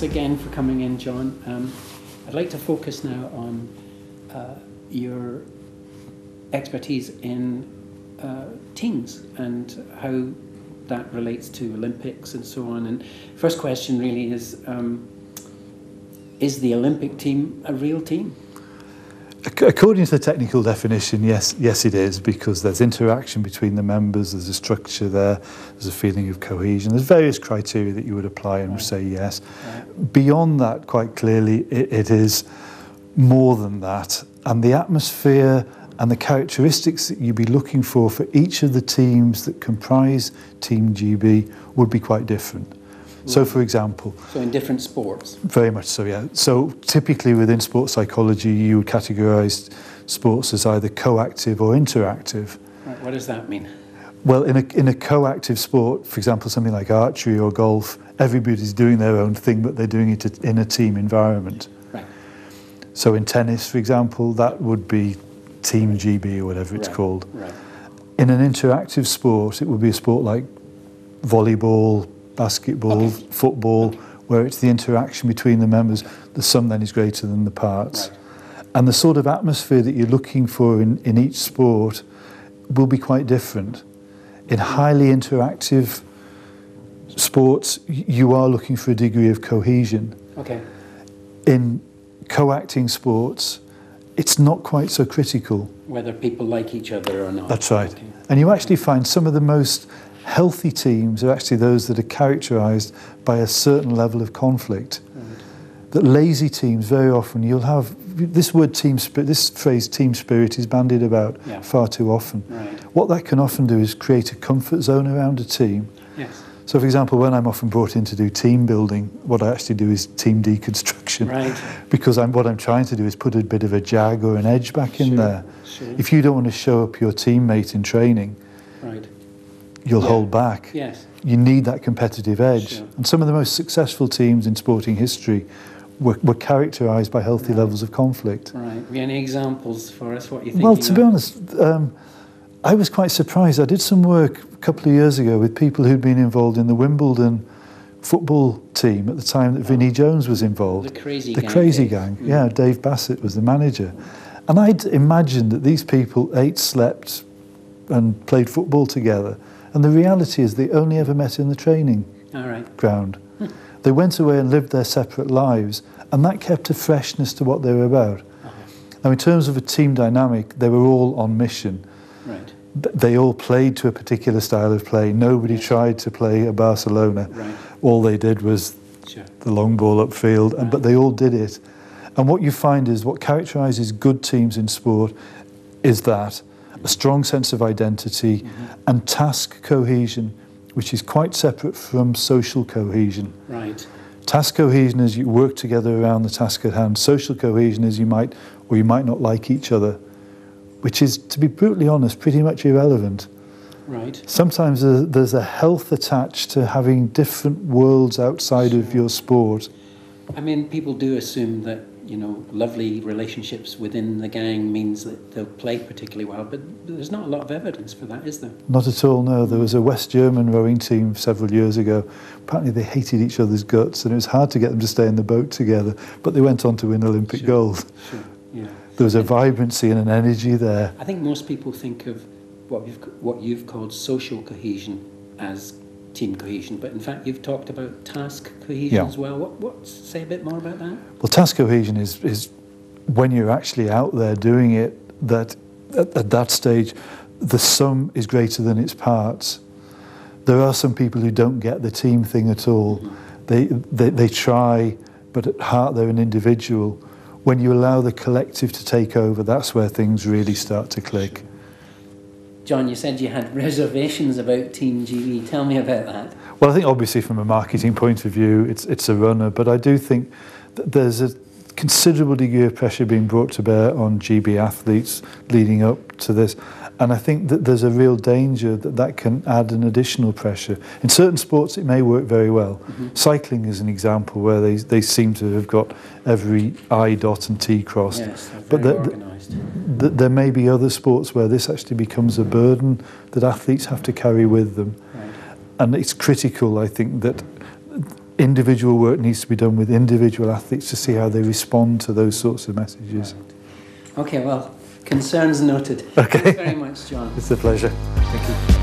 again for coming in, John. I'd like to focus now on your expertise in teams and how that relates to Olympics and so on. And first question really is the Olympic team a real team? According to the technical definition, yes it is, because there's interaction between the members, there's a structure there, there's a feeling of cohesion, there's various criteria that you would apply and say yes. Right. Beyond that, quite clearly, it is more than that, and the atmosphere and the characteristics that you'd be looking for each of the teams that comprise Team GB would be quite different. So, for example... So in different sports? Very much so, yeah. So typically within sports psychology, you would categorise sports as either coactive or interactive. Right. What does that mean? Well, in a coactive sport, for example, something like archery or golf, everybody's doing their own thing, but they're doing it in a team environment. Right. So in tennis, for example, that would be Team GB or whatever it's called. Right. In an interactive sport, it would be a sport like volleyball, basketball, football, where it's the interaction between the members. The sum then is greater than the parts. Right. And the sort of atmosphere that you're looking for in each sport will be quite different. In highly interactive sports, you are looking for a degree of cohesion. Okay. In co-acting sports, it's not quite so critical. Whether people like each other or not. That's right. Okay. And you actually find some of the most healthy teams are actually those that are characterised by a certain level of conflict. Right. That lazy teams, very often, you'll have this word team spirit, this phrase team spirit is bandied about far too often. Right. What that can often do is create a comfort zone around a team. Yes. So, for example, when I'm often brought in to do team building, what I actually do is team deconstruction. Right. Because what I'm trying to do is put a bit of a jag or an edge back in there. Sure. If you don't want to show up your teammate in training, right, you'll hold back. Yes. You need that competitive edge. Sure. And some of the most successful teams in sporting history were characterised by healthy levels of conflict. Right. Have you any examples for us? What you think? Well, to be honest, I was quite surprised. I did some work a couple of years ago with people who'd been involved in the Wimbledon football team at the time that Vinnie Jones was involved. The Crazy Gang. Yeah, Dave Bassett was the manager. And I'd imagined that these people ate, slept and played football together. And the reality is they only ever met in the training ground. They went away and lived their separate lives, and that kept a freshness to what they were about. Now, in terms of a team dynamic, they were all on mission. Right. They all played to a particular style of play. Nobody tried to play a Barcelona. Right. All they did was the long ball upfield, but they all did it. And what you find is what characterises good teams in sport is that a strong sense of identity and task cohesion, which is quite separate from social cohesion. Right. Task cohesion is you work together around the task at hand. Social cohesion is you might or you might not like each other, which is, to be brutally honest, pretty much irrelevant. Right. Sometimes there's a health attached to having different worlds outside of your sport. I mean, people do assume that, you know, lovely relationships within the gang means that they'll play particularly well, but there's not a lot of evidence for that, is there? Not at all, no. There was a West German rowing team several years ago. Apparently they hated each other's guts, and it was hard to get them to stay in the boat together, but they went on to win Olympic gold. Sure, yeah. There was a vibrancy and an energy there. I think most people think of what you've called social cohesion as team cohesion, but in fact you've talked about task cohesion as well. Say a bit more about that? Well, task cohesion is when you're actually out there doing it, that at that stage the sum is greater than its parts. There are some people who don't get the team thing at all. They try, but at heart they're an individual. When you allow the collective to take over, that's where things really start to click. John, you said you had reservations about Team GB. Tell me about that. Well, I think obviously from a marketing point of view, it's a runner, but I do think that there's a considerable degree of pressure being brought to bear on GB athletes leading up to this. And I think that there's a real danger that that can add an additional pressure. In certain sports, it may work very well. Cycling is an example where they seem to have got every I dot and T crossed. Yes, they're very organised. There may be other sports where this actually becomes a burden that athletes have to carry with them. Right. And it's critical, I think, that individual work needs to be done with individual athletes to see how they respond to those sorts of messages. Right. Okay, well, concerns noted. Okay. Thanks very much, John. It's a pleasure. Thank you.